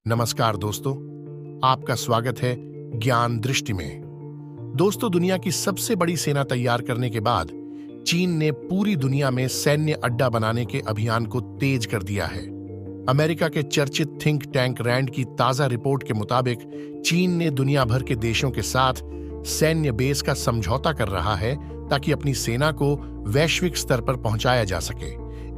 नमस्कार दोस्तों, आपका स्वागत है ज्ञान दृष्टि में। दोस्तों, दुनिया की सबसे बड़ी सेना तैयार करने के बाद चीन ने पूरी दुनिया में सैन्य अड्डा बनाने के अभियान को तेज कर दिया है। अमेरिका के चर्चित थिंक टैंक रैंड की ताजा रिपोर्ट के मुताबिक चीन ने दुनिया भर के देशों के साथ सैन्य बेस का समझौता कर रहा है ताकि अपनी सेना को वैश्विक स्तर पर पहुंचाया जा सके।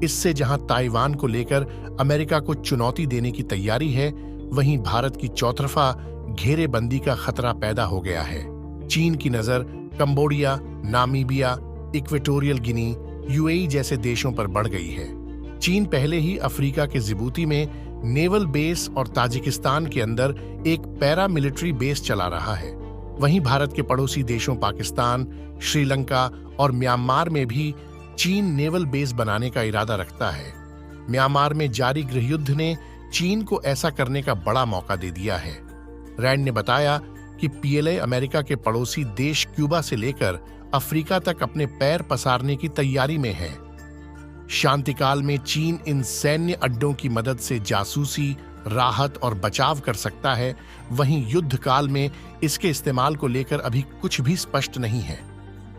इससे जहां ताइवान को लेकर अमेरिका को चुनौती देने की तैयारी है, वहीं भारत की चौतरफा घेरेबंदी का खतरा पैदा हो गया है। चीन की नजर Cambodia, Namibia, Equatorial Guinea, UAE जैसे देशों पर बढ़ गई है। चीन पहले ही अफ्रीका के जिबूती में नेवल बेस और ताजिकिस्तान के अंदर एक पैरामिलिट्री बेस चला रहा है। वहीं भारत के पड़ोसी देशों पाकिस्तान, श्रीलंका और म्यांमार में भी चीन नेवल बेस बनाने का इरादा रखता है। म्यांमार में जारी गृहयुद्ध ने चीन को ऐसा करने का बड़ा मौका दे दिया है। रैंड ने बताया कि पीएलए अमेरिका के पड़ोसी देश क्यूबा से लेकर अफ्रीका तक अपने पैर पसारने की तैयारी में है। शांतिकाल में चीन इन सैन्य अड्डों की मदद से जासूसी, राहत और बचाव कर सकता है। वहीं युद्ध काल में इसके इस्तेमाल को लेकर अभी कुछ भी स्पष्ट नहीं है।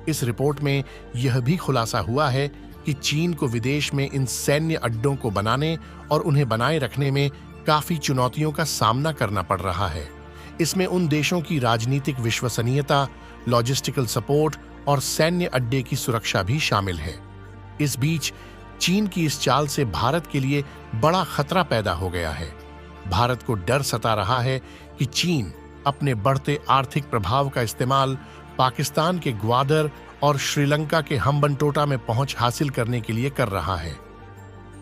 इस रिपोर्ट में यह भी खुलासा हुआ है कि चीन को विदेश में इन सैन्य अड्डों को बनाने और उन्हें बनाए रखने में काफी चुनौतियों का सामना करना पड़ रहा है। इसमें उन देशों की राजनीतिक विश्वसनीयता, लॉजिस्टिकल सपोर्ट और सैन्य अड्डे की सुरक्षा भी शामिल है। इस बीच चीन की इस चाल से भारत के लिए बड़ा खतरा पैदा हो गया है। भारत को डर सता रहा है कि चीन अपने बढ़ते आर्थिक प्रभाव का इस्तेमाल पाकिस्तान के ग्वादर और श्रीलंका के हम्बनटोटा में पहुंच हासिल करने के लिए कर रहा है।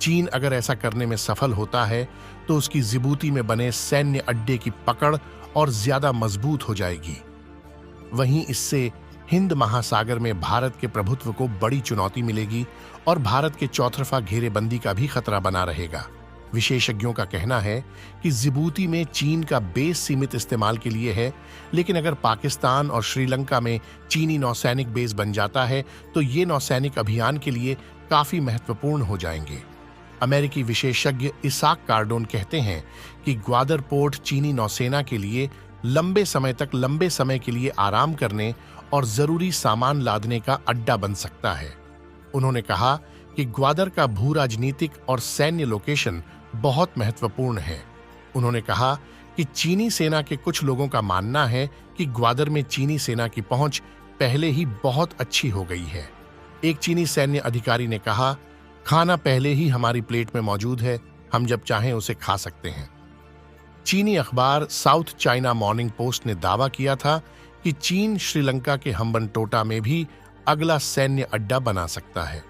चीन अगर ऐसा करने में सफल होता है तो उसकी जिबूती में बने सैन्य अड्डे की पकड़ और ज्यादा मजबूत हो जाएगी। वहीं इससे हिंद महासागर में भारत के प्रभुत्व को बड़ी चुनौती मिलेगी और भारत के चौतरफा घेरेबंदी का भी खतरा बना रहेगा। विशेषज्ञों का कहना है कि जिबूती में चीन का बेस सीमित इस्तेमाल के लिए है, लेकिन अगर पाकिस्तान और श्रीलंका में चीनी नौसैनिक बेस बन जाता है तो ये नौसैनिक अभियान के लिए काफी महत्वपूर्ण हो जाएंगे। अमेरिकी विशेषज्ञ इसाक कार्डोन कहते हैं कि ग्वादर पोर्ट चीनी नौसेना के लिए लंबे समय के लिए आराम करने और जरूरी सामान लादने का अड्डा बन सकता है। उन्होंने कहा कि ग्वादर का भू राजनीतिक और सैन्य लोकेशन बहुत महत्वपूर्ण है। उन्होंने कहा कि चीनी सेना के कुछ लोगों का मानना है कि ग्वादर में चीनी सेना की पहुंच पहले ही बहुत अच्छी हो गई है। एक चीनी सैन्य अधिकारी ने कहा, खाना पहले ही हमारी प्लेट में मौजूद है, हम जब चाहें उसे खा सकते हैं। चीनी अखबार साउथ चाइना मॉर्निंग पोस्ट ने दावा किया था कि चीन श्रीलंका के हम्बनटोटा में भी अगला सैन्य अड्डा बना सकता है।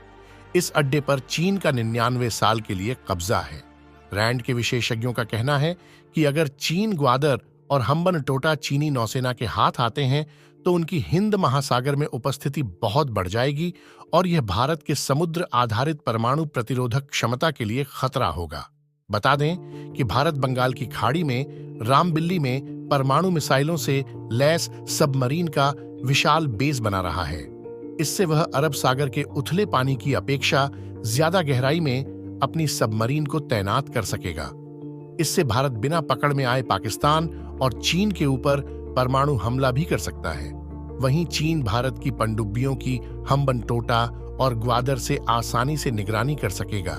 इस अड्डे पर चीन का 99 साल के लिए कब्जा है। रैंड के विशेषज्ञों का कहना है कि अगर चीन ग्वादर और हम्बनटोटा चीनी नौसेना के हाथ आते हैं तो उनकी हिंद महासागर में उपस्थिति बहुत बढ़ जाएगी और यह भारत के समुद्र आधारित परमाणु प्रतिरोधक क्षमता के लिए खतरा होगा। बता दें कि भारत बंगाल की खाड़ी में रामबिल्ली में परमाणु मिसाइलों से लैस सबमरीन का विशाल बेस बना रहा है। इससे वह अरब सागर के उथले पानी की अपेक्षा ज्यादा गहराई में अपनी सबमरीन को तैनात कर सकेगा। इससे भारत बिना पकड़ में आए पाकिस्तान और चीन के ऊपर परमाणु हमला भी कर सकता है। वहीं चीन भारत की पनडुब्बियों की हम्बनटोटा और ग्वादर से आसानी से निगरानी कर सकेगा।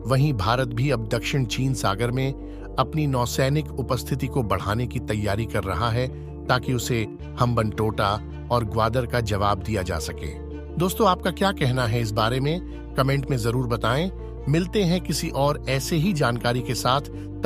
वहीं भारत भी अब दक्षिण चीन सागर में अपनी नौसैनिक उपस्थिति को बढ़ाने की तैयारी कर रहा है ताकि उसे हम्बनटोटा और ग्वादर का जवाब दिया जा सके। दोस्तों, आपका क्या कहना है इस बारे में? कमेंट में जरूर बताएं। मिलते हैं किसी और ऐसे ही जानकारी के साथ। तब